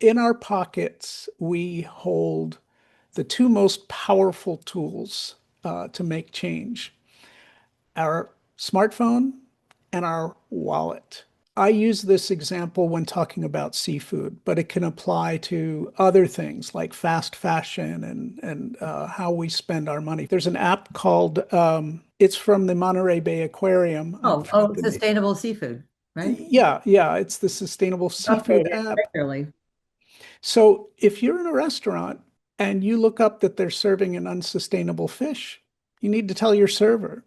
In our pockets, we hold the two most powerful tools to make change, our smartphone and our wallet. I use this example when talking about seafood, but it can apply to other things like fast fashion and how we spend our money. There's an app called, it's from the Monterey Bay Aquarium. I forget the name. Sustainable seafood, right? Yeah, it's the Sustainable Update Seafood it app. regularly. So if you're in a restaurant and you look up that they're serving an unsustainable fish, you need to tell your server,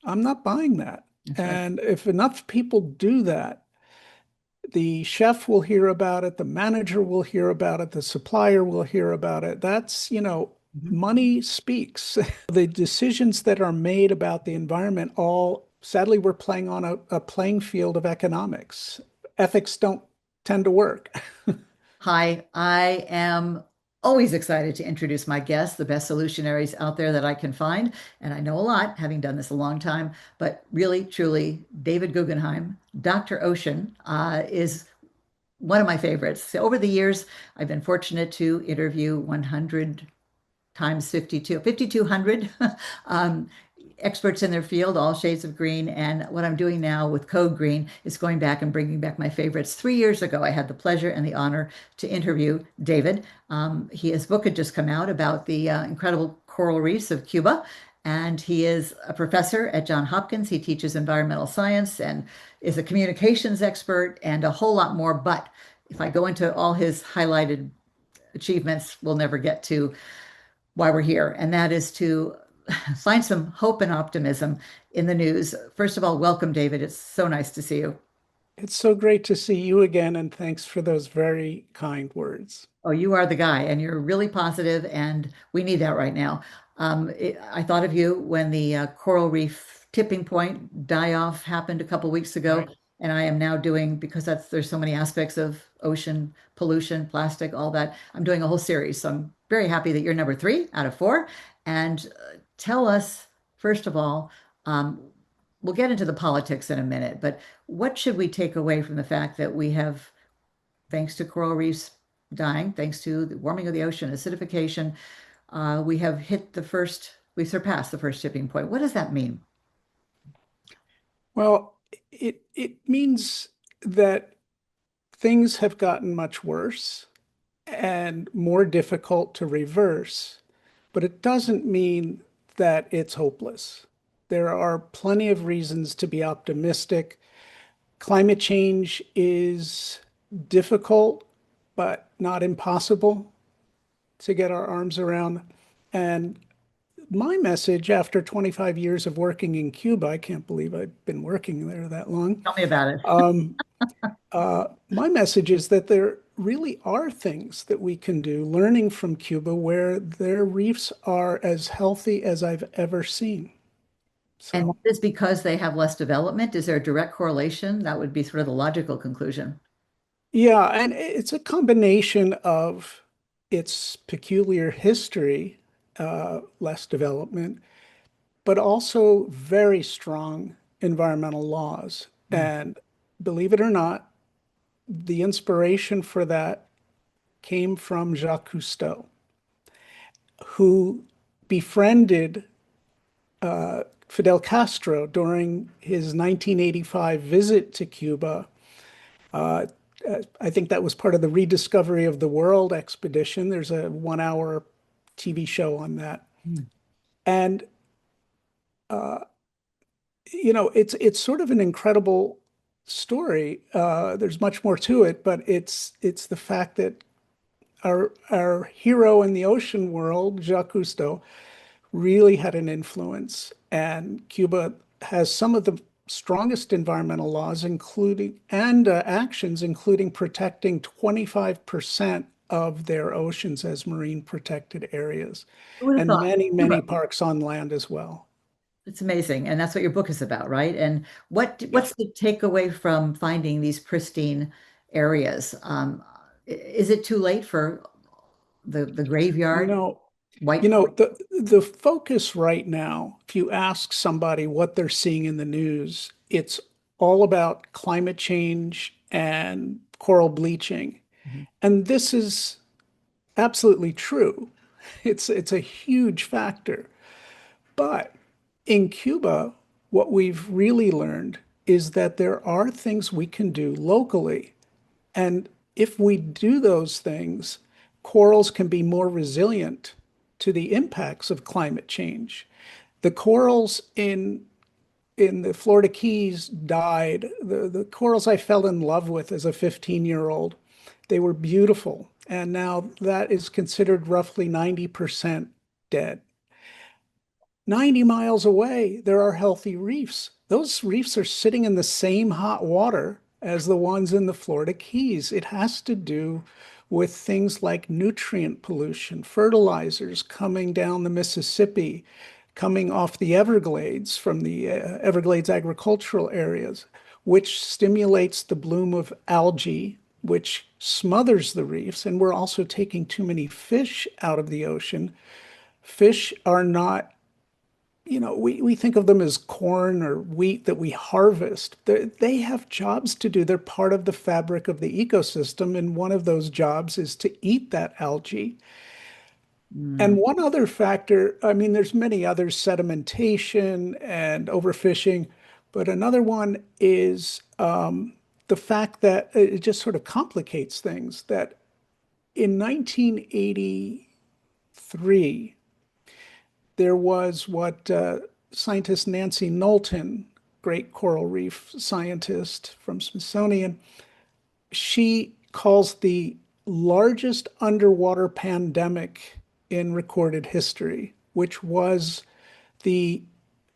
I'm not buying that. That's right. And if enough people do that, the chef will hear about it, the manager will hear about it, the supplier will hear about it. That's, Mhm. money speaks. The decisions that are made about the environment all, sadly, we're playing on a playing field of economics. Ethics don't tend to work. Hi, I am always excited to introduce my guests, the best solutionaries out there that I can find. And I know a lot, having done this a long time, but really, truly, David Guggenheim, Dr. Ocean, is one of my favorites. So over the years, I've been fortunate to interview 100 times 52, 5,200 um, experts in their field, all shades of green. And what I'm doing now with Code Green is going back and bringing back my favorites. 3 years ago, I had the pleasure and the honor to interview David. His book had just come out about the incredible coral reefs of Cuba. And he is a professor at Johns Hopkins. He teaches environmental science and is a communications expert and a whole lot more. But if I go into all his highlighted achievements, we'll never get to why we're here, and that is to find some hope and optimism in the news. First of all, welcome, David. It's so nice to see you. It's so great to see you again, and thanks for those very kind words. Oh, you are the guy, and you're really positive, and we need that right now. I thought of you when the coral reef tipping point die-off happened a couple weeks ago, Right. and I am now doing, because there's so many aspects of ocean pollution, plastic, all that. I'm doing a whole series, so I'm very happy that you're number 3 out of 4. And tell us, first of all, um, we'll get into the politics in a minute, but what should we take away from the fact that we have, thanks to coral reefs dying, thanks to the warming of the ocean, acidification, we have we surpassed the first tipping point. What does that mean? Well, it means that things have gotten much worse and more difficult to reverse, but it doesn't mean that it's hopeless. There are plenty of reasons to be optimistic. Climate change is difficult, but not impossible to get our arms around. And my message after 25 years of working in Cuba, I can't believe I've been working there that long. Tell me about it. Um, my message is that there really are things that we can do, learning from Cuba, where their reefs are as healthy as I've ever seen. And So, that is because they have less development. Is there a direct correlation? That would be sort of the logical conclusion. yeah, and it's a combination of its peculiar history, less development, but also very strong environmental laws. Mm. And believe it or not, the inspiration for that came from Jacques Cousteau, who befriended Fidel Castro during his 1985 visit to Cuba. Uh, I think that was part of the Rediscovery of the World expedition. There's a 1 hour TV show on that. Mm. And it's sort of an incredible story. There's much more to it, but it's the fact that our hero in the ocean world, Jacques Cousteau, really had an influence. And Cuba has some of the strongest environmental laws, including and actions, including protecting 25% of their oceans as marine protected areas, Who would have and thought? many, Cuba. many parks on land as well. It's amazing. And that's what your book is about, right? And Yeah. what's the takeaway from finding these pristine areas? Is it too late for the graveyard, No, white? the focus right now, if you ask somebody what they're seeing in the news, it's all about climate change and coral bleaching. Mhm. And this is absolutely true. It's a huge factor. But in Cuba, what we've really learned is that there are things we can do locally. And if we do those things, corals can be more resilient to the impacts of climate change. The corals in the Florida Keys died. The corals I fell in love with as a 15-year-old, they were beautiful. And now that is considered roughly 90% dead. 90 miles away, there are healthy reefs. Those reefs are sitting in the same hot water as the ones in the Florida Keys. It has to do with things like nutrient pollution, fertilizers coming down the Mississippi, coming off the Everglades from the Everglades agricultural areas, which stimulates the bloom of algae, which smothers the reefs. And we're also taking too many fish out of the ocean. Fish are not, we think of them as corn or wheat that we harvest. They have jobs to do. They're part of the fabric of the ecosystem, and one of those jobs is to eat that algae. And Mm. one other factor, I mean, there's many others, sedimentation and overfishing, but another one is the fact that it just sort of complicates things. That in 1983, there was what scientist Nancy Knowlton, great coral reef scientist from Smithsonian, she calls the largest underwater pandemic in recorded history, which was the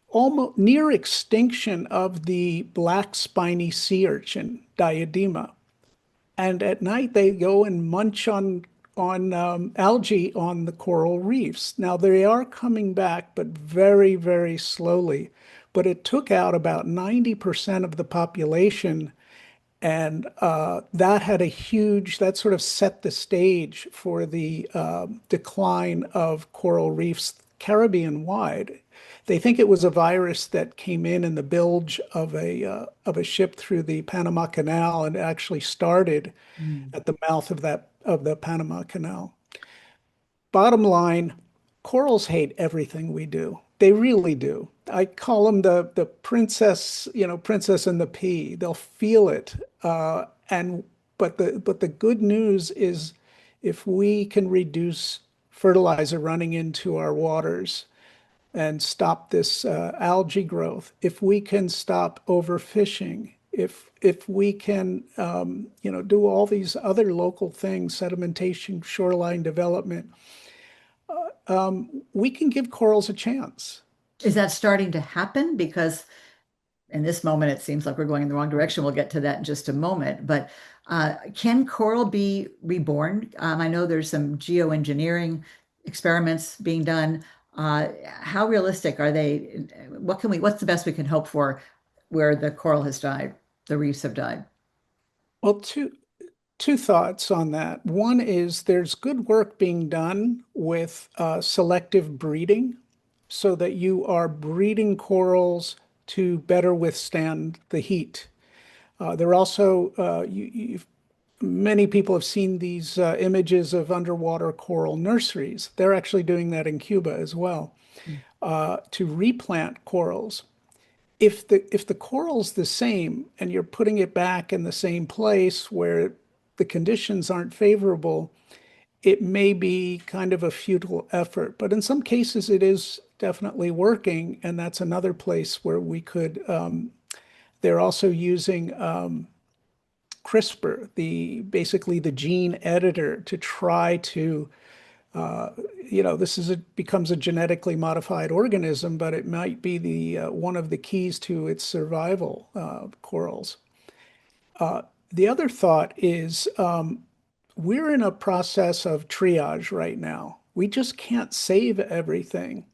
almost near extinction of the black spiny sea urchin, Diadema. And at night they go and munch on algae on the coral reefs. Now they are coming back, but very, very slowly. But it took out about 90% of the population, and that sort of set the stage for the decline of coral reefs Caribbean wide. They think it was a virus that came in the bilge of a ship through the Panama Canal and actually started Mm. at the mouth of the Panama Canal. Bottom line, corals hate everything we do. They really do. I call them the princess, princess and the pea. They'll feel it. And but the good news is if we can reduce fertilizer running into our waters and stop this algae growth, if we can stop overfishing, if we can do all these other local things, sedimentation, shoreline development, we can give corals a chance. Is that starting to happen? Because in this moment, it seems like we're going in the wrong direction. We'll get to that in just a moment. But can coral be reborn? I know there's some geoengineering experiments being done. How realistic are they? What's the best we can hope for where the coral has died, the reefs have died? Well, two thoughts on that. One is there's good work being done with selective breeding so that you are breeding corals to better withstand the heat. There are also, many people have seen these images of underwater coral nurseries. They're actually doing that in Cuba as well, to replant corals. If the coral's the same and you're putting it back in the same place where the conditions aren't favorable, it may be kind of a futile effort. But in some cases, it is definitely working, and that's another place where we could. They're also using CRISPR, the basically the gene editor, to try to this becomes a genetically modified organism, but it might be the one of the keys to its survival, corals. The other thought is we're in a process of triage right now. We just can't save everything.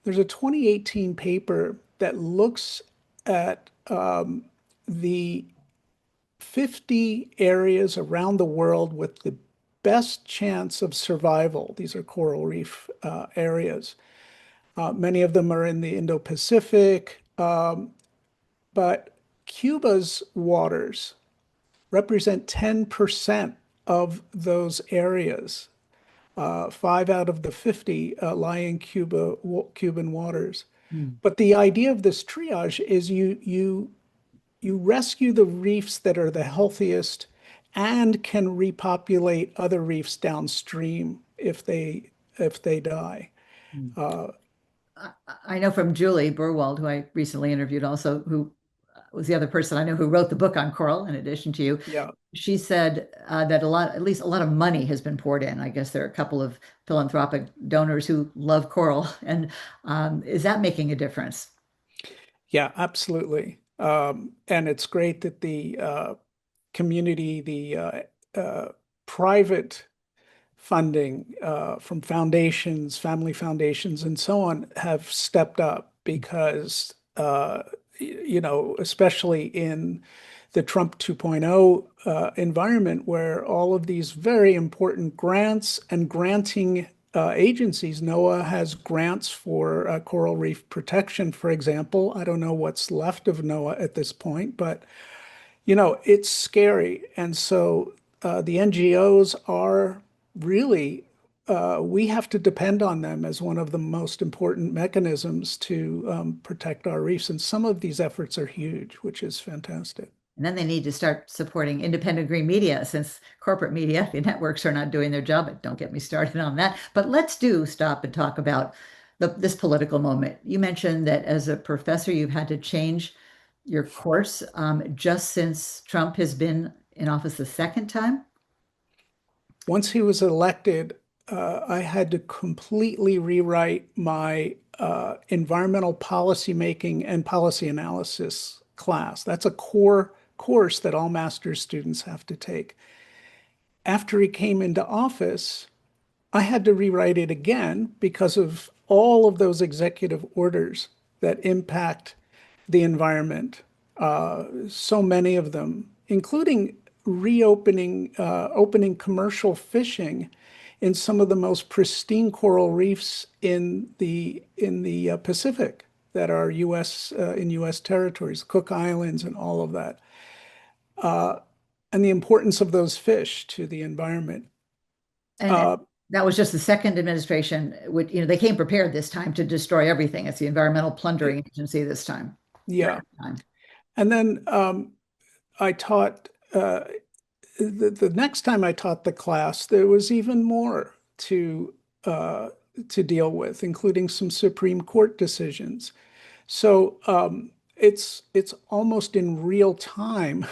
There's a 2018 paper that looks at the 50 areas around the world with the best chance of survival. These are coral reef areas. Many of them are in the Indo-Pacific, but Cuba's waters represent 10% of those areas, 5 out of the 50 lie in Cuban waters. Mm, But the idea of this triage is you rescue the reefs that are the healthiest and can repopulate other reefs downstream if they die. mm. Uh, I I know from Julie Burwald, who I recently interviewed also, who was the other person I know who wrote the book on coral, in addition to you. yeah, She said that a lot, at least a lot of money has been poured in. I guess there are a couple of philanthropic donors who love coral. And is that making a difference? yeah, absolutely. And it's great that the community, the private funding from foundations, family foundations, and so on have stepped up because, especially in the Trump 2.0 environment where all of these very important grants and granting agencies, NOAA has grants for coral reef protection, for example. I don't know what's left of NOAA at this point, but it's scary. And so the NGOs are really, we have to depend on them as one of the most important mechanisms to protect our reefs. And some of these efforts are huge, which is fantastic. And then they need to start supporting independent green media since corporate media, the networks are not doing their job. But don't get me started on that. But let's do stop and talk about this political moment. You mentioned that as a professor, you've had to change your course just since Trump has been in office the second time. Once he was elected, I had to completely rewrite my environmental policy making and policy analysis class. That's a core course that all master's students have to take. After he came into office, I had to rewrite it again because of all of those executive orders that impact the environment. So many of them, including opening commercial fishing in some of the most pristine coral reefs in the Pacific that are U.S. In U.S. territories, Cook Islands, and all of that, and the importance of those fish to the environment. And Uh, that was just the second administration. They came prepared this time to destroy everything. It's the environmental plundering agency this time. yeah, Second time. and then I taught the next time I taught the class, there was even more uh, to deal with, including some Supreme Court decisions. So it's almost in real time.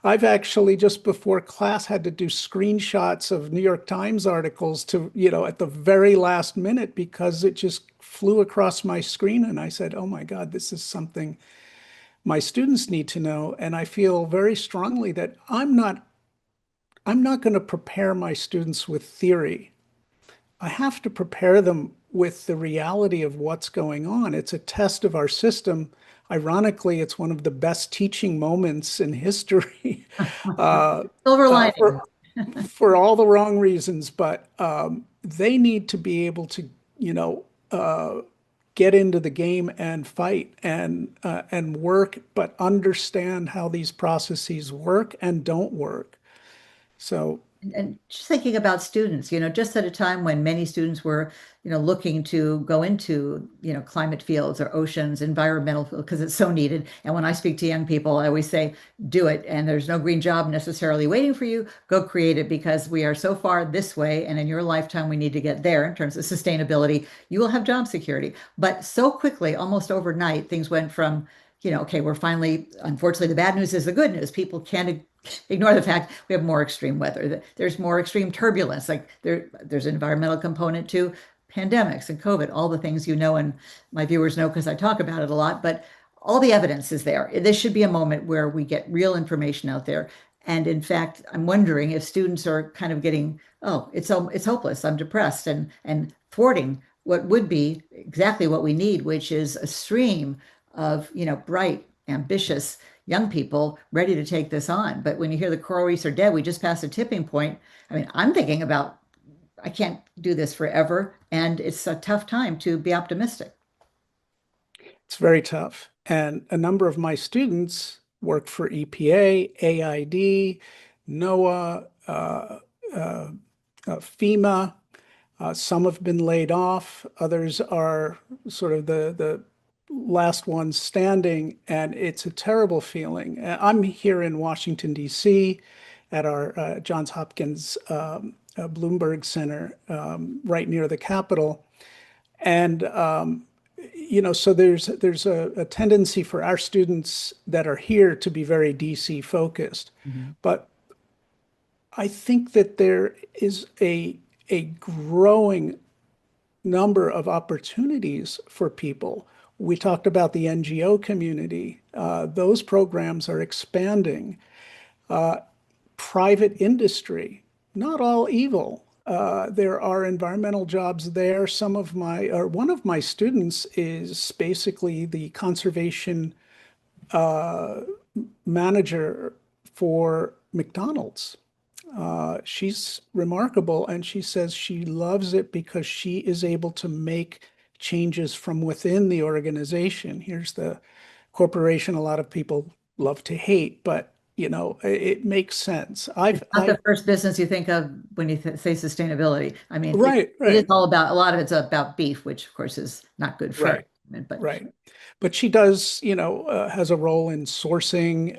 I've actually just before class had to do screenshots of New York Times articles to, at the very last minute because it just flew across my screen. And I said, oh my God, this is something my students need to know. And I feel very strongly that I'm not going to prepare my students with theory. I have to prepare them with the reality of what's going on. It's a test of our system. Ironically, it's one of the best teaching moments in history uh, Silver uh, lining. for all the wrong reasons. But they need to be able to, get into the game and fight and work, but understand how these processes work and don't work. So And just thinking about students, just at a time when many students were, looking to go into, climate fields or oceans, environmental, because it's so needed. And when I speak to young people, I always say, do it. And there's no green job necessarily waiting for you. Go create it because we are so far this way. And in your lifetime, we need to get there in terms of sustainability. You will have job security. But so quickly, almost overnight, things went from, okay, we're finally, unfortunately, the bad news is the good news. People can't ignore the fact we have more extreme weather. There's more extreme turbulence. Like there's an environmental component to pandemics and COVID, all the things and my viewers know because I talk about it a lot, but all the evidence is there. This should be a moment where we get real information out there. And in fact, I'm wondering if students are kind of getting, oh, it's hopeless. I'm depressed and thwarting what would be exactly what we need, which is a stream of, bright, ambitious young people ready to take this on. But when you hear the coral reefs are dead, we just passed a tipping point. I mean, I'm thinking about I can't do this forever, and it's a tough time to be optimistic. it's very tough. And a number of my students work for EPA, AID, NOAA, uh, uh, FEMA. Some have been laid off. Others are sort of the last ones standing, and it's a terrible feeling. I'm here in Washington, D.C. at our Johns Hopkins Bloomberg Center, right near the Capitol. And so there's a tendency for our students that are here to be very DC focused. Mhm. But I think that there is a growing number of opportunities for people. We talked about the NGO community. Those programs are expanding. Private industry, not all evil. There are environmental jobs there. Or one of my students is basically the conservation manager for McDonald's. She's remarkable, and she says she loves it because she is able to make changes from within the organization. Here's the corporation a lot of people love to hate, but it makes sense. It's not the first business you think of when you th say sustainability. I mean, Right, it is right, all about, a lot of it's about beef, which of course is not good for right, everyone, but right. But she does, has a role in sourcing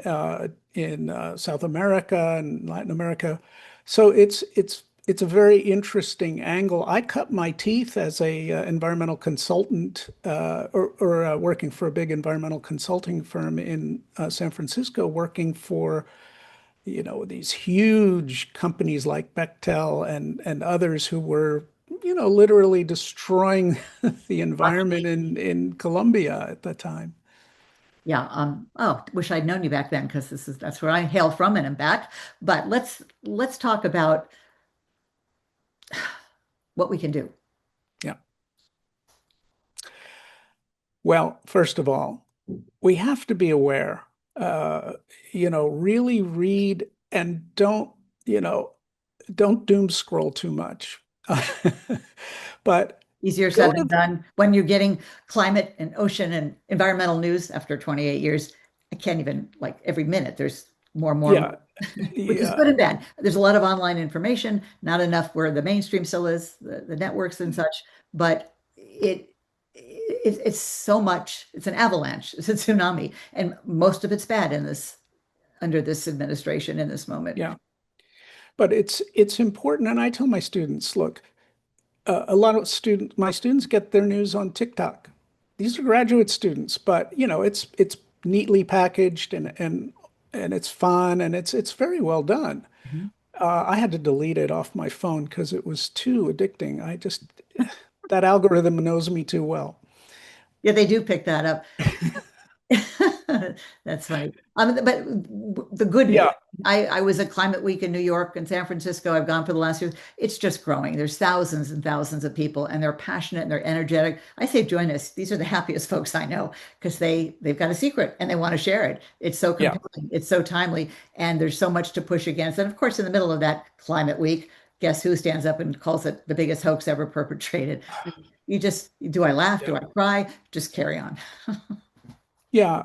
in South America and Latin America. So it's a very interesting angle. I cut my teeth as a environmental consultant or working for a big environmental consulting firm in San Francisco, working for these huge companies like Bechtel and others who were literally destroying the environment in Colombia at the time. yeah, oh, wish I'd known you back then, because that's where I hail from and am back. But let's talk about what we can do. Yeah. Well, first of all, we have to be aware, uh, really read and don't doom scroll too much. But Easier go said than to, done. When you're getting climate and ocean and environmental news after 28 years, I can't even, like, every minute there's more and more, yeah, which is good yeah, and bad. There's a lot of online information, not enough where the mainstream still is, the networks and such, but it's so much, it's an avalanche, it's a tsunami, and most of it's bad in this, under this administration in this moment. yeah. But it's important, and I tell my students, look, a lot of my students get their news on TikTok. These are graduate students, but it's neatly packaged and it's fun and it's very well done. Mhm. I had to delete it off my phone because it was too addicting. That algorithm knows me too well. Yeah, they do pick that up. That's funny. But the good news, Yeah, I was at Climate Week in New York and San Francisco. I've gone for the last year. It's just growing. There's thousands and thousands of people, and they're passionate and they're energetic. I say join us. These are the happiest folks I know, because they've got a secret and they want to share it. It's so yeah, compelling. It's so timely, and there's so much to push against. And of course, in the middle of that Climate Week, guess who stands up and calls it the biggest hoax ever perpetrated? You just, do I laugh? Do yeah, I cry? Just carry on. yeah.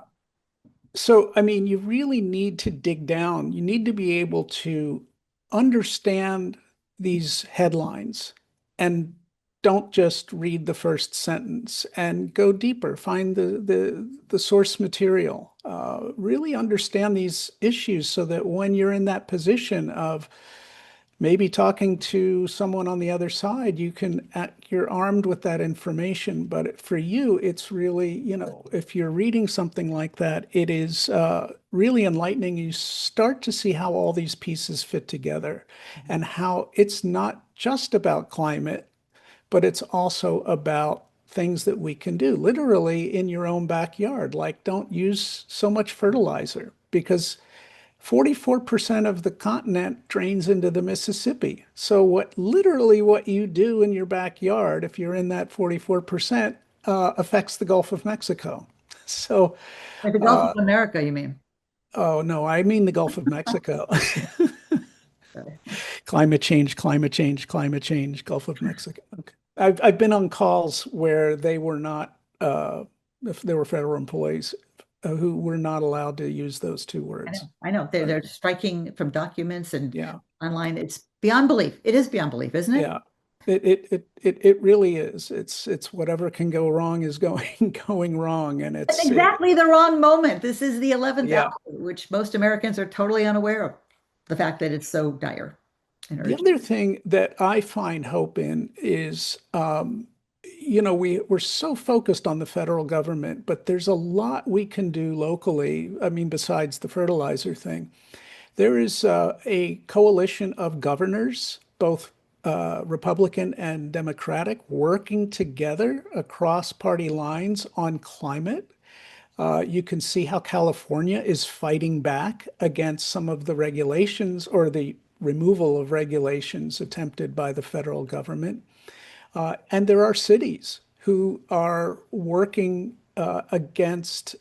So, I mean, you really need to dig down. You need to be able to understand these headlines and don't just read the first sentence and go deeper. Find the source material. Really understand these issues so that when you're in that position of maybe talking to someone on the other side, you're armed with that information. But for you, it's really, if you're reading something like that, it is really enlightening. You start to see how all these pieces fit together and how it's not just about climate, but it's also about things that we can do literally in your own backyard. Like, don't use so much fertilizer because 44% of the continent drains into the Mississippi. So what you do in your backyard, if you're in that 44%, affects the Gulf of Mexico. So, Like the Gulf of uh, America, you mean? oh no, I mean the Gulf of Mexico. Sorry. Climate change, climate change, climate change, Gulf of Mexico. Okay. I've been on calls where they were not, if they were federal employees, who were not allowed to use those two I words. know, I know. But They're striking from documents and yeah, online. It's beyond belief. It is beyond belief, isn't it? yeah. It really is. It's whatever can go wrong is going going wrong, and That's it's it, exactly the wrong moment. This is the 11th hour, yeah. which most Americans are totally unaware of the fact that it's so dire and The urgent. other thing that I find hope in is, we're so focused on the federal government, but there's a lot we can do locally. I mean, besides the fertilizer thing, there is a coalition of governors, both Republican and Democratic, working together across party lines on climate. You can see how California is fighting back against some of the regulations or the removal of regulations attempted by the federal government. And there are cities who are working against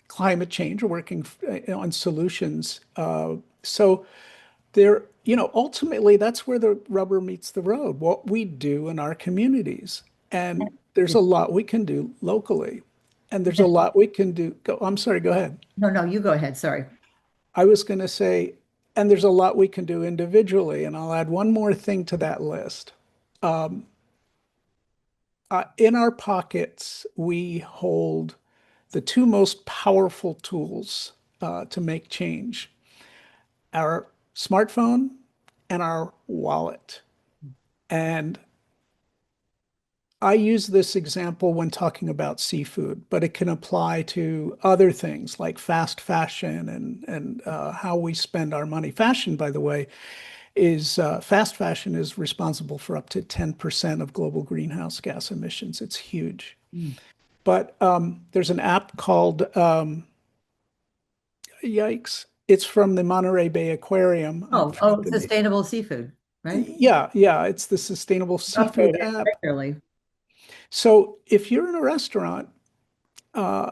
climate change or working on solutions. So ultimately, that's where the rubber meets the road, what we do in our communities. And there's a lot we can do locally. And there's a lot we can do. I'm sorry, go ahead. No, no, you go ahead. Sorry. I was going to say, and there's a lot we can do individually. And I'll add one more thing to that list. In our pockets, we hold the two most powerful tools to make change: our smartphone and our wallet. And I use this example when talking about seafood, but it can apply to other things like fast fashion and how we spend our money. Fashion, by the way, is fast fashion is responsible for up to 10% of global greenhouse gas emissions. It's huge. Mm. But there's an app called Yikes. It's from the Monterey Bay Aquarium. I Oh, forget oh, the name. sustainable seafood, right? Yeah, yeah, it's the Sustainable Seafood Updated app. regularly. So if you're in a restaurant uh,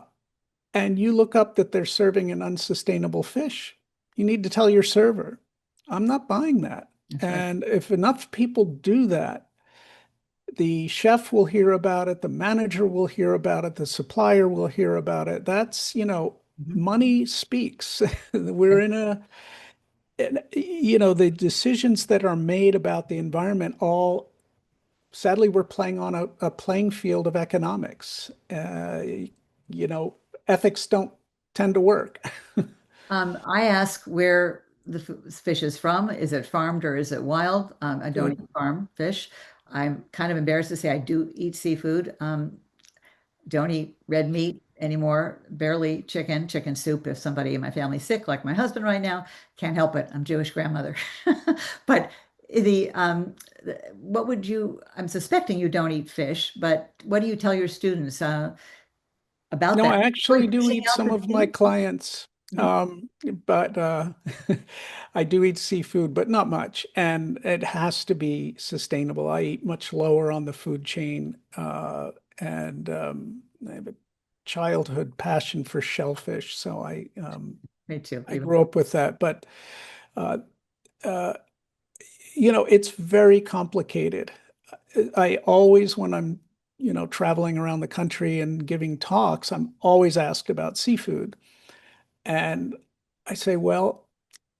and you look up that they're serving an unsustainable fish, you need to tell your server, I'm not buying that. That's right. And if enough people do that, the chef will hear about it, the manager will hear about it, the supplier will hear about it. That's, Mhm. money speaks. We're in the decisions that are made about the environment all, sadly, we're playing on a playing field of economics. You know, ethics don't tend to work. I ask where the fish is from. Is it farmed or is it wild? I don't Good. eat farm fish. I'm kind of embarrassed to say I do eat seafood. Don't eat red meat anymore. Barely chicken, chicken soup if somebody in my family's sick, like my husband right now. Can't help it. I'm Jewish grandmother. But what would you, I'm suspecting you don't eat fish, but what do you tell your students about No, that? I Are actually you do fishing eat out some to of my sea? clients, Mhm. but I do eat seafood, but not much. And it has to be sustainable. I eat much lower on the food chain, and I have a childhood passion for shellfish, so Me too, I even. grew up with that. But uh, uh, it's very complicated. I always, when I'm, traveling around the country and giving talks, I'm always asked about seafood. And I say, well,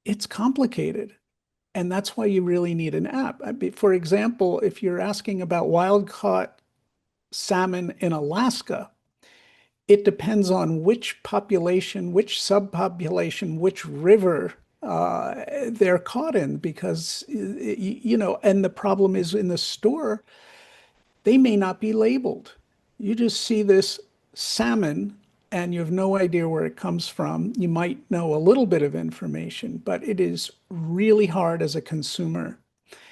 it's complicated. And that's why you really need an app. For example, if you're asking about wild caught salmon in Alaska, it depends on which population, which subpopulation, which river they're caught in because, and the problem is in the store, they may not be labeled. You just see this salmon and you have no idea where it comes from. You might know a little bit of information, but it is really hard as a consumer.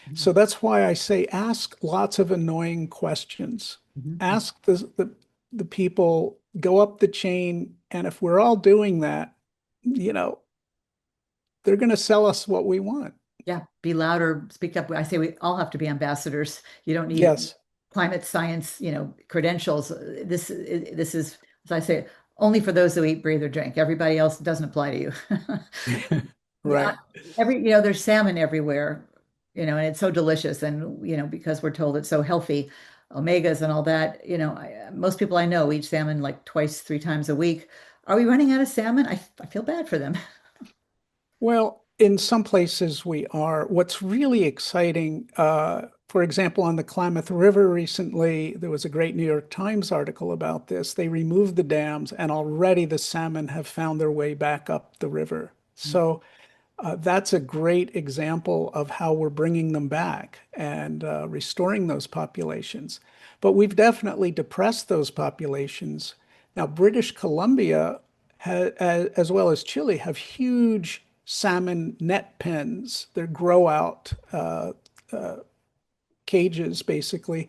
Mhm, So that's why I say ask lots of annoying questions. mhm. Ask the people, go up the chain, and if we're all doing that, you know, they're going to sell us what we want. Yeah, be louder, speak up. I say we all have to be ambassadors. You don't need Yes. climate science, credentials. This is, as I say, only for those who eat, breathe, or drink. Everybody else doesn't apply to you. Yeah, Right. there's salmon everywhere, and it's so delicious. And, because we're told it's so healthy, omegas and all that, most people I know eat salmon like twice, three times a week. Are we running out of salmon? I feel bad for them. Well, in some places we are. What's really exciting, for example, on the Klamath River recently, there was a great New York Times article about this. They removed the dams, and already the salmon have found their way back up the river. So that's a great example of how we're bringing them back and restoring those populations. But we've definitely depressed those populations. Now, British Columbia, as well as Chile, have huge salmon net pens. They're grow out cages, basically,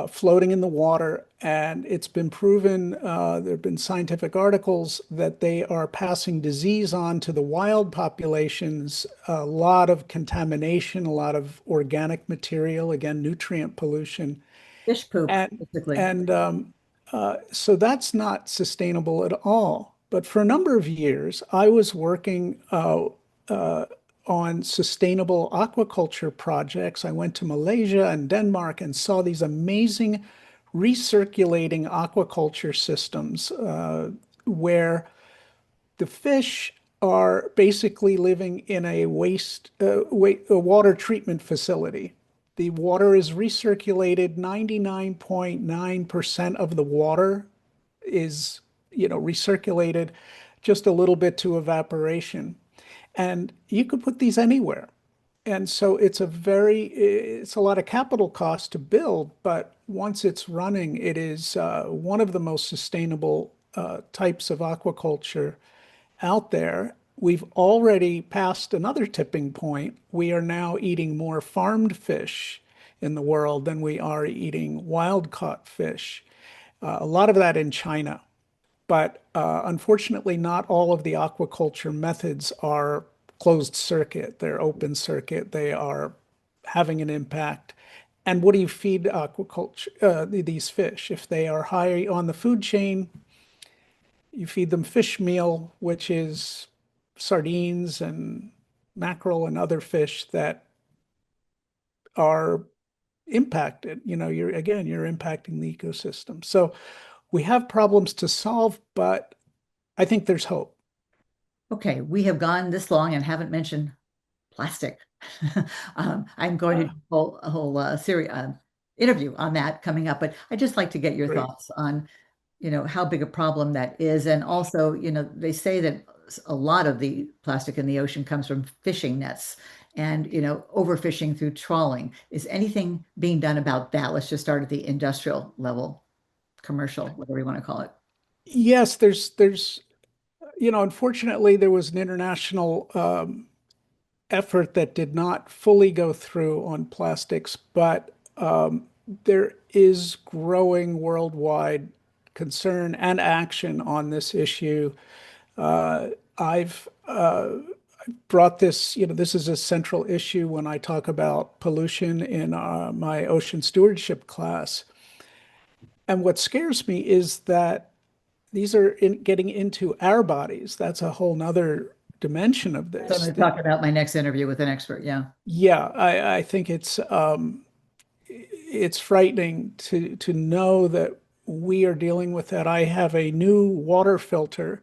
floating in the water. And it's been proven, there have been scientific articles that they are passing disease on to the wild populations, a lot of contamination, a lot of organic material, again, nutrient pollution. Fish poop, And, basically. and so that's not sustainable at all. But for a number of years, I was working uh, on sustainable aquaculture projects. I went to Malaysia and Denmark and saw these amazing recirculating aquaculture systems where the fish are basically living in a a water treatment facility. The water is recirculated. 99.9% of the water is, recirculated just a little bit to evaporation. And you could put these anywhere. And so it's a lot of capital cost to build, but once it's running, it is one of the most sustainable types of aquaculture out there. We've already passed another tipping point. We are now eating more farmed fish in the world than we are eating wild caught fish. A lot of that in China. But unfortunately, not all of the aquaculture methods are closed circuit. They're open circuit. They are having an impact. And what do you feed aquaculture, these fish? If they are high on the food chain, you feed them fish meal, which is sardines and mackerel and other fish that are impacted. You're impacting the ecosystem. So we have problems to solve, but I think there's hope. Okay, we have gone this long and haven't mentioned plastic. I'm going to do a whole series interview on that coming up, but I'd just like to get your Great. thoughts on, how big a problem that is. And also, they say that a lot of the plastic in the ocean comes from fishing nets and, overfishing through trawling. Is anything being done about that? Let's just start at the industrial level, commercial, whatever you want to call it. Yes, unfortunately, there was an international effort that did not fully go through on plastics, but there is growing worldwide concern and action on this issue. I've brought this, this is a central issue when I talk about pollution in my ocean stewardship class. And what scares me is that these are getting into our bodies. That's a whole nother dimension of So I'm this. going to talk about my next interview with an expert. Yeah. Yeah, I think it's frightening to know that we are dealing with that. I have a new water filter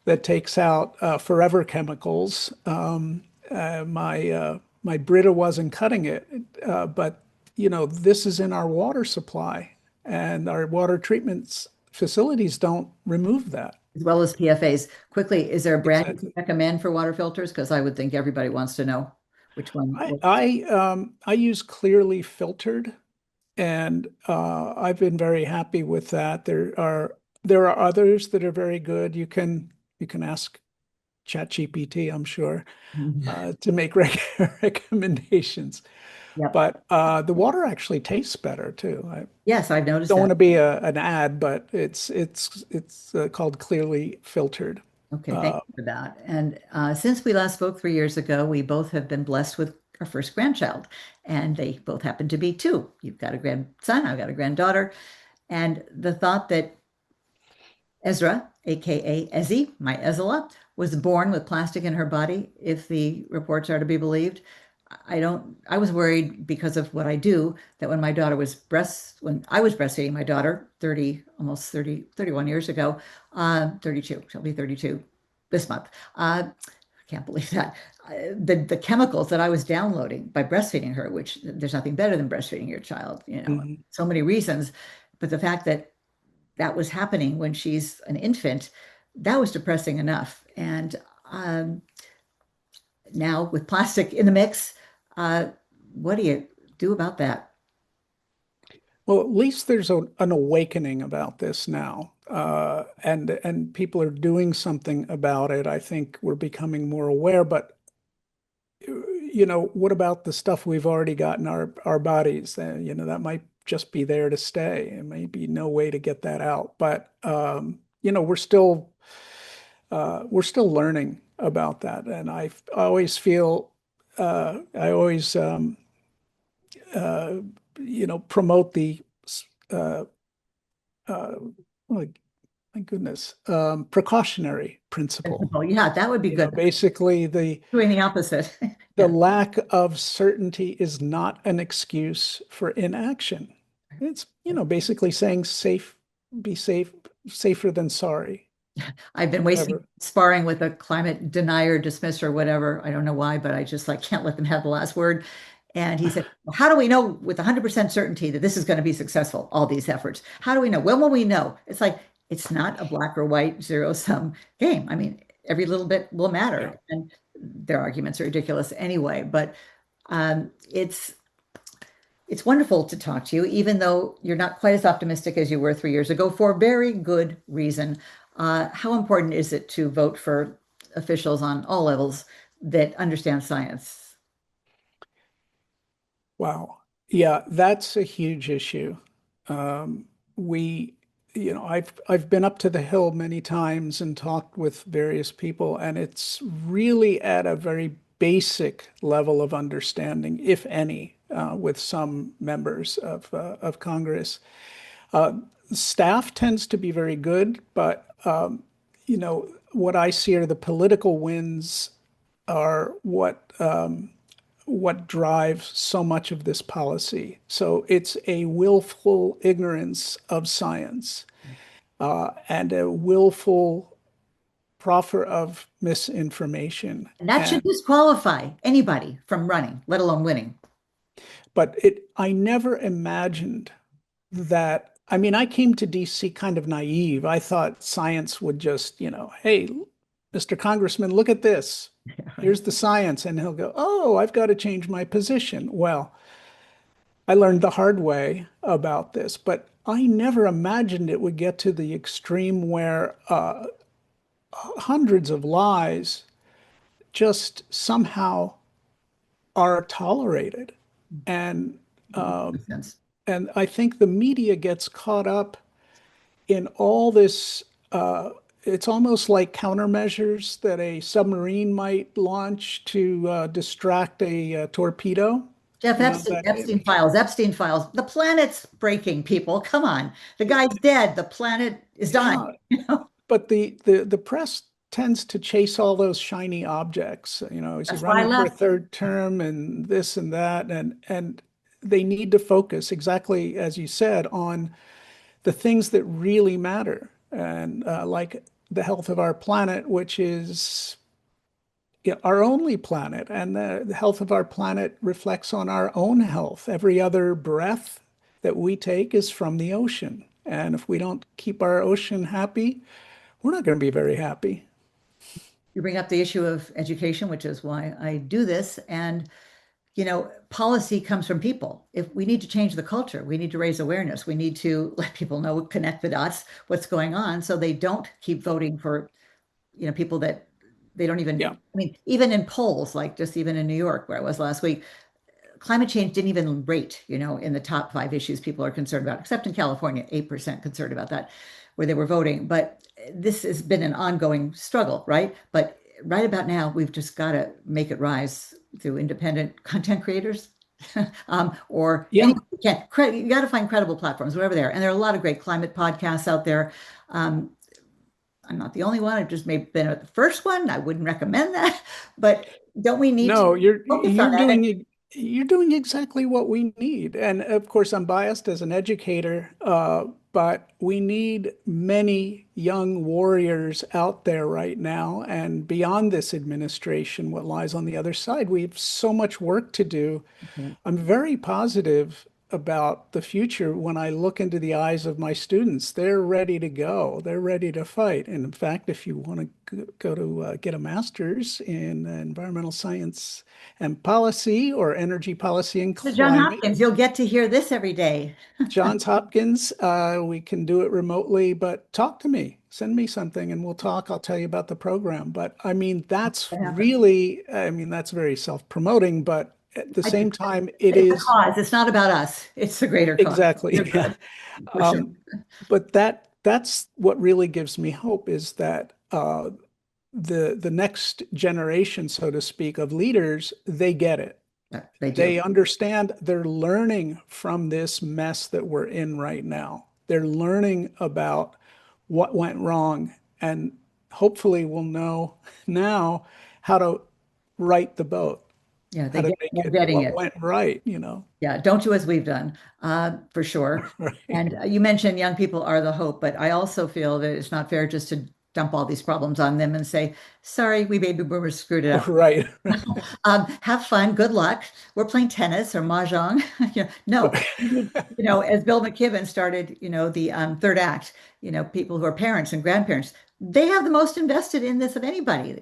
that takes out forever chemicals. My Brita wasn't cutting it, but this is in our water supply, and our water treatment facilities don't remove that. As well as PFAs. Quickly, is there a brand you Exactly. recommend for water filters? Because I would think everybody wants to know which one I works. I I use clearly filtered, and I've been very happy with that. There are others that are very good. You can ask ChatGPT, I'm sure, to make recommendations. Yep. But the water actually tastes better too. I Yes, I've noticed don't want that. to be an ad, but it's called clearly filtered. Okay, thank Uh, you for that. And since we last spoke 3 years ago, we both have been blessed with our first grandchild, and they both happen to be two. You've got a grandson, I've got a granddaughter. And the thought that Ezra, aka Ezzy, my Ezra, was born with plastic in her body, if the reports are to be believed. I was worried because of what I do that when I was breastfeeding my daughter 30, almost 30, 31 years ago, 32, she'll be 32 this month. I can't believe that. The chemicals that I was downloading by breastfeeding her, which there's nothing better than breastfeeding your child, Mhm. so many reasons. But the fact that that was happening when she's an infant, that was depressing enough. And um, now with plastic in the mix, uh, what do you do about that? Well, at least there's an awakening about this now, and people are doing something about it. I think we're becoming more aware. But what about the stuff we've already got in our bodies? That might just be there to stay. It may be no way to get that out. But we're still learning about that, and I always feel I always uh, promote the uh, uh, like, my goodness, precautionary principle. Oh, yeah, that would be good. Basically Doing the opposite. the Yeah. lack of certainty is not an excuse for inaction. It's, basically saying be safe, safer than sorry. I've been wasting Whatever. sparring with a climate denier, dismisser, whatever. I don't know why, but I just like can't let them have the last word. And he said, well, how do we know with 100% certainty that this is going to be successful, all these efforts? How do we know? When will we know? It's like, it's not a black or white zero sum game. I mean, every little bit will Yeah. matter. And their arguments are ridiculous anyway. But it's wonderful to talk to you, even though you're not quite as optimistic as you were 3 years ago for very good reason. How important is it to vote for officials on all levels that understand science? Wow. Yeah, that's a huge issue. Um, we, I've been up to the Hill many times and talked with various people, and it's really at a very basic level of understanding, if any, with some members of Congress. Uh, Staff tends to be very good, but what I see are the political wins are what drives so much of this policy. So it's a willful ignorance of science, and a willful proffer of misinformation. And that should And disqualify anybody from running, let alone winning. but I never imagined that. I mean, I came to DC kind of naive. I thought science would just, hey, Mr. Congressman, look at this. Right. Here's the science. And he'll go, oh, I've got to change my position. Well, I learned the hard way about this, but I never imagined it would get to the extreme where hundreds of lies just somehow are tolerated. And Sense. and I think the media gets caught up in all this. It's almost like countermeasures that a submarine might launch to distract a torpedo. Jeff Epstein, That Epstein files, Epstein files. The planet's breaking, people. Come on. The guy's dead. The planet is dying. yeah, but the press tends to chase all those shiny objects. Is he That's why I running for a left. third term and this and that, and they need to focus exactly as you said on the things that really matter, and like the health of our planet, which is our only planet, and the health of our planet reflects on our own health. Every other breath that we take is from the ocean, and if we don't keep our ocean happy, we're not going to be very happy. You bring up the issue of education, which is why I do this. And, policy comes from people. If we need to change the culture, we need to raise awareness. We need to let people know, connect the dots, what's going on, so they don't keep voting for, people that they don't even, Yeah. I mean, even in polls, like just even in New York, where I was last week, climate change didn't even rate, in the top 5 issues people are concerned about, except in California, 8% concerned about that, where they were voting. But this has been an ongoing struggle, right? But right about now, we've just got to make it rise through independent content creators. Or Yeah. any you can you got to find credible platforms, whatever they are. And there are a lot of great climate podcasts out there. Um, I'm not the only one. I've just maybe been at the first one. I wouldn't recommend that. But don't we need to No, focus on that? you're doing exactly what we need. And of course, I'm biased as an educator, but we need many young warriors out there right now. And beyond this administration, what lies on the other side, we have so much work to do. And I'm very positive about the future when I look into the eyes of my students. They're ready to go. They're ready to fight. And in fact, if you want to go to get a master's in environmental science and policy or energy policy and to John climate, Hopkins, you'll get to hear this every day. Johns Hopkins, we can do it remotely, but talk to me. Send me something and we'll talk. I'll tell you about the program. But I mean, that's That happens. really, I mean, that's very self-promoting, but at the I, same time, it it's a is cause. It's not about us. It's a greater cause. You're exactly, yeah. good, for sure. Um, but that's what really gives me hope is that the next generation, so to speak, of leaders, they get it. Yeah, they do. They understand they're learning from this mess that we're in right now. They're learning about what went wrong, and hopefully we'll know now how to right the boat, Yeah, how to make they're it getting what it. went right. Yeah, don't do as we've done, for sure. Right. And you mentioned young people are the hope, but I also feel that it's not fair just to dump all these problems on them and say, sorry, we baby boomers screwed it up. Right. Have fun, good luck. We're playing tennis or mahjong. No, as Bill McKibben started, the third act, people who are parents and grandparents, they have the most invested in this of anybody.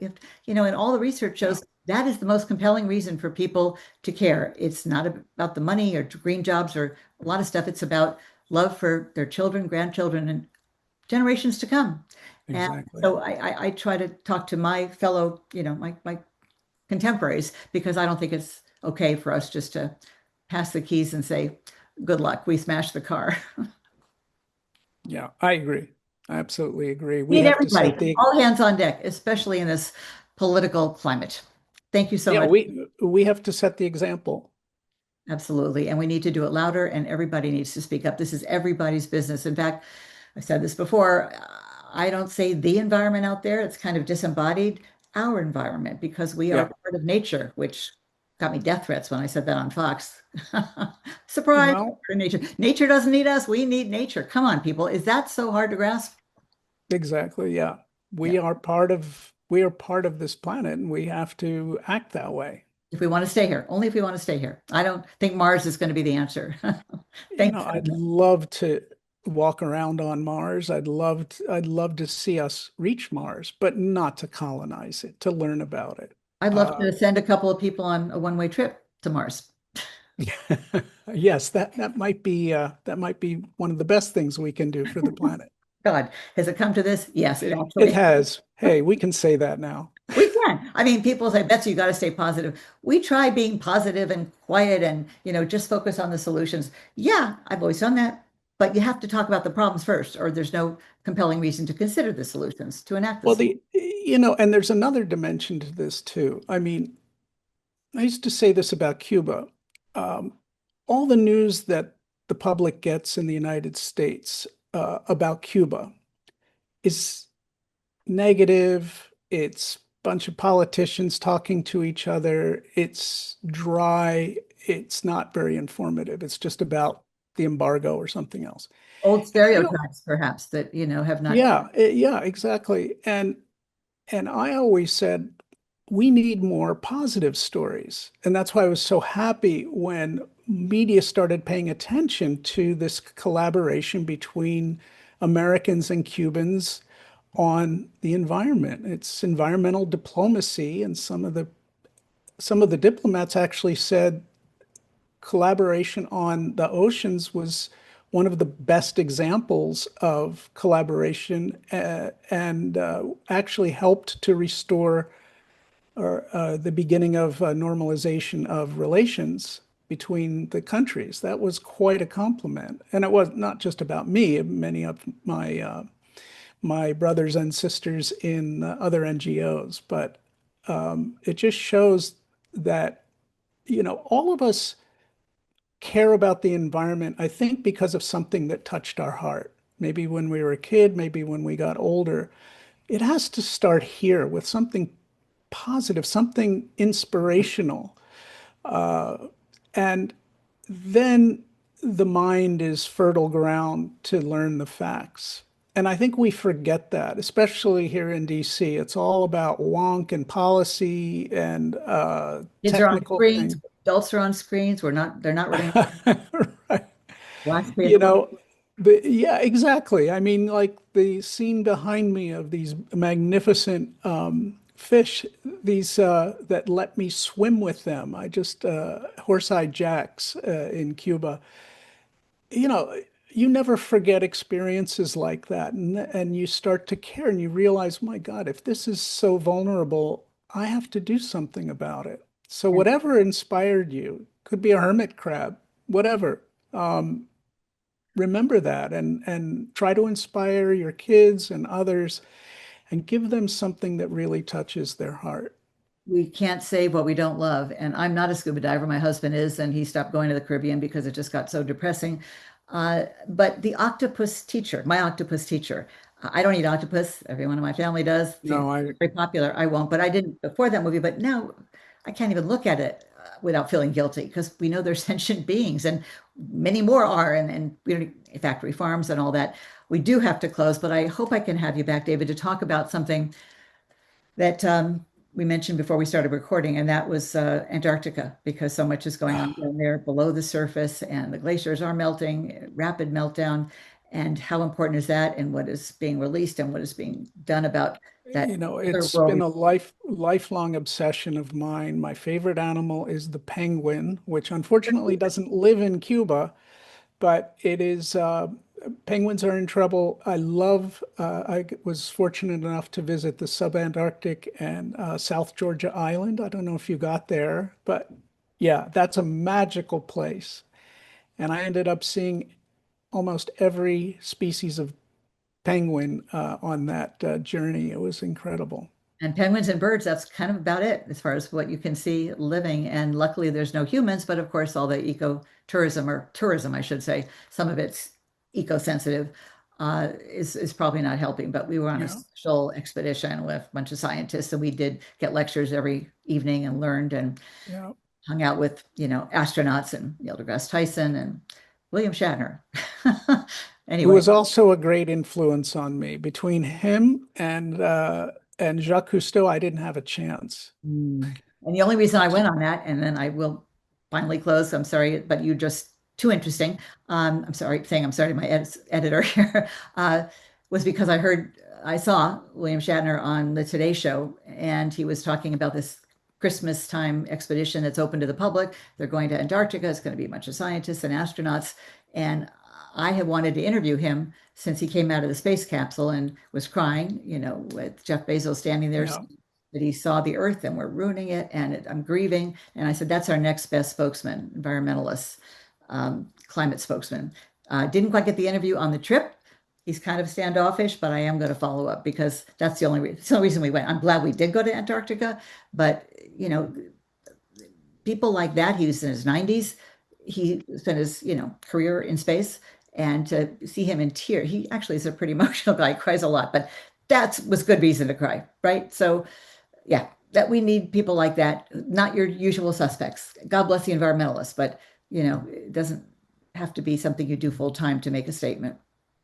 And all the research Yeah, shows that is the most compelling reason for people to care. It's not about the money or green jobs or a lot of stuff. It's about love for their children, grandchildren, and generations to come. And exactly. so I try to talk to my fellow, my contemporaries, because I don't think it's okay for us just to pass the keys and say, good luck, we smashed the car. Yeah, I agree. I absolutely agree. We Need have to everybody, set the, all hands on deck, especially in this political climate. Thank you so yeah, much. we have to set the example. Absolutely. And we need to do it louder, and everybody needs to speak up. This is everybody's business. In fact, I said this before, I don't say the environment out there, it's kind of disembodied, our environment, because we are Yeah. part of nature, which got me death threats when I said that on Fox. Surprise, Well, nature. Nature doesn't need us, we need nature. Come on, people. Is that so hard to grasp? exactly. Yeah. Yeah. We are part of this planet and we have to act that way. If we want to stay here, only if we want to stay here. I don't think Mars is going to be the answer. Thanks. I'd love to walk around on Mars. I'd love to see us reach Mars, but not to colonize it, to learn about it. I'd love Uh, to send a couple of people on a one-way trip to Mars. yes, that might be one of the best things we can do for the planet. God, has it come to this? Yes, it It actually. has. Hey, we can say that now. We can. I mean, people say, Betsy, you got to stay positive. We try being positive and quiet and, just focus on the solutions. Yeah, I've always done that. But you have to talk about the problems first, or there's no compelling reason to consider the solutions, to enact Well, this. and there's another dimension to this too. I mean, I used to say this about Cuba. Um, all the news that the public gets in the United States about Cuba is negative. It's a bunch of politicians talking to each other. It's dry. It's not very informative. It's just about the embargo or something else. Old I don't, stereotypes, perhaps, that, have not. yeah, exactly. And I always said we need more positive stories. And that's why I was so happy when media started paying attention to this collaboration between Americans and Cubans on the environment. It's environmental diplomacy, and some of the diplomats actually said collaboration on the oceans was one of the best examples of collaboration and actually helped to restore or the beginning of normalization of relations between the countries. That was quite a compliment, and it was not just about me. Many of my brothers and sisters in other NGOs, but it just shows that all of us care about the environment, I think, because of something that touched our heart. Maybe when we were a kid, maybe when we got older. it has to start here with something positive, something inspirational. And then the mind is fertile ground to learn the facts. And I think we forget that, especially here in DC. It's all about wonk and policy and Kids are on technical screens, things. adults are on screens. They're not really Right. watch You people. know, yeah, exactly. I mean, like the scene behind me of these magnificent fish, these that let me swim with them. I just horse-eyed jacks in Cuba. You know, you never forget experiences like that, and you start to care, and you realize, my God, if this is so vulnerable, I have to do something about it. So And whatever inspired you, could be a hermit crab, whatever. Remember that and try to inspire your kids and others and give them something that really touches their heart. we can't save what we don't love. And I'm not a scuba diver. My husband is, and he stopped going to the Caribbean because it just got so depressing. But the octopus teacher, my octopus teacher, I don't eat octopus. Everyone in my family does. No, It's I, very popular. I won't, but I didn't before that movie. But now I can't even look at it without feeling guilty because we know they're sentient beings, and many more are. And we don't factory farms and all that. We do have to close, but I hope I can have you back, David, to talk about something that we mentioned before we started recording, and that was Antarctica, because so much is going on down there below the surface, and the glaciers are melting, rapid meltdown. And how important is that, and what is being released, and what is being done about that other it's world? been a lifelong obsession of mine. My favorite animal is the penguin, which unfortunately doesn't live in Cuba, but it is penguins are in trouble. I was fortunate enough to visit the subantarctic and South Georgia Island. I don't know if you got there, but yeah, that's a magical place. And I ended up seeing almost every species of penguin on that journey. It was incredible. And penguins and birds, that's kind of about it as far as what you can see living. And luckily, there's no humans, but of course, all the ecotourism or tourism, I should say, some of it's eco-sensitive, is probably not helping. But we were on a Yeah, special expedition with a bunch of scientists, and we did get lectures every evening and learned and yeah. hung out with, astronauts and Neil deGrasse Tyson and William Shatner. Who Anyway. was also a great influence on me. Between him and Jacques Cousteau, I didn't have a chance. Mm. And the only reason I went on that, and then I will finally close, I'm sorry, but you just too interesting. I'm sorry, saying I'm sorry to my editor here, was because I saw William Shatner on the Today Show, and he was talking about this Christmas time expedition that's open to the public. They're going to Antarctica. It's going to be a bunch of scientists and astronauts. And I have wanted to interview him since he came out of the space capsule and was crying, with Jeff Bezos standing there Yeah, that he saw the earth and we're ruining it and I'm grieving. And I said, that's our next best spokesman, environmentalist, climate spokesman. Didn't quite get the interview on the trip. He's kind of standoffish, but I am going to follow up because that's the only reason we went. I'm glad we did go to Antarctica, but you know, people like that, he was in his 90s. He spent his, career in space, and to see him in tears, he actually is a pretty emotional guy, cries a lot, but that was good reason to cry, right? So yeah, that we need people like that, not your usual suspects. God bless the environmentalists, but it doesn't have to be something you do full time to make a statement.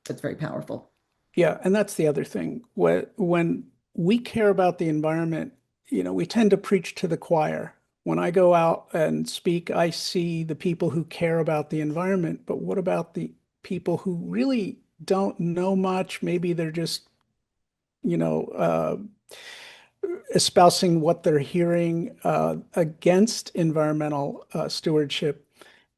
It's very powerful. yeah, and that's the other thing. When we care about the environment, we tend to preach to the choir. When I go out and speak, I see the people who care about the environment, but what about the people who really don't know much? Maybe they're just, you know, espousing what they're hearing against environmental stewardship.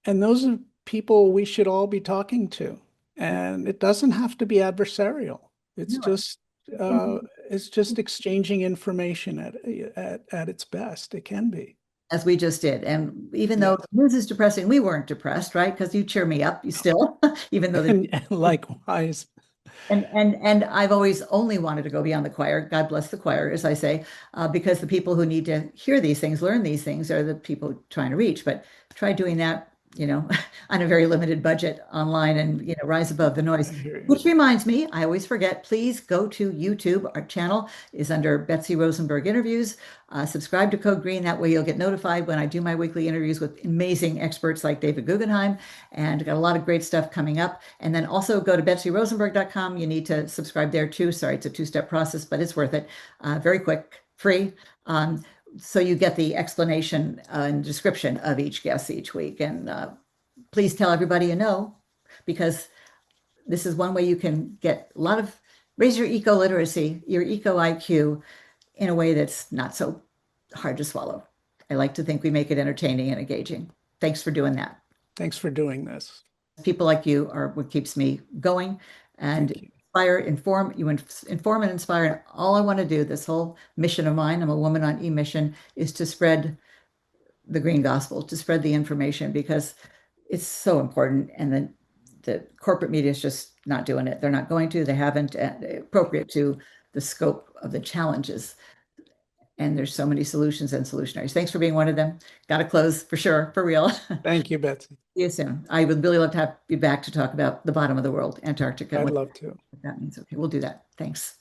And those are people we should all be talking to. And it doesn't have to be adversarial. It's No, just uh, it's just exchanging information at its best. It can be. as we just did. And even though Yes. the news is depressing, we weren't depressed, right? Because you cheer me up, you still, even though the And likewise. and I've always only wanted to go beyond the choir. God bless the choir, as I say, because the people who need to hear these things, learn these things, are the people trying to reach. But try doing that on a very limited budget online and, rise above the noise. I hear you. Which reminds me, I always forget, please go to YouTube. Our channel is under Betsy Rosenberg Interviews. Subscribe to Code Green. That way you'll get notified when I do my weekly interviews with amazing experts like David Guggenheim. And got a lot of great stuff coming up. And then also go to betsyrosenberg.com. You need to subscribe there too. Sorry, it's a two-step process, but it's worth it. Very quick, free. So you get the explanation and description of each guest each week. And please tell everybody you know, because this is one way you can get a lot of raise your eco literacy, your eco IQ in a way that's not so hard to swallow. I like to think we make it entertaining and engaging. Thanks for doing that. Thanks for doing this. People like you are what keeps me going and Thank you. inspire, inform, inform and inspire. And all I want to do, this whole mission of mine, I'm a woman on e-mission, is to spread the green gospel, to spread the information because it's so important. And then the corporate media is just not doing it. They're not going to, they haven't, appropriate to the scope of the challenges. And there's so many solutions and solutionaries. Thanks for being one of them. Got to close for sure, for real. See Thank you, Betsy. you soon. I would really love to have you back to talk about the bottom of the world, Antarctica, and I'd what love to. that means. Okay, we'll do that. Thanks.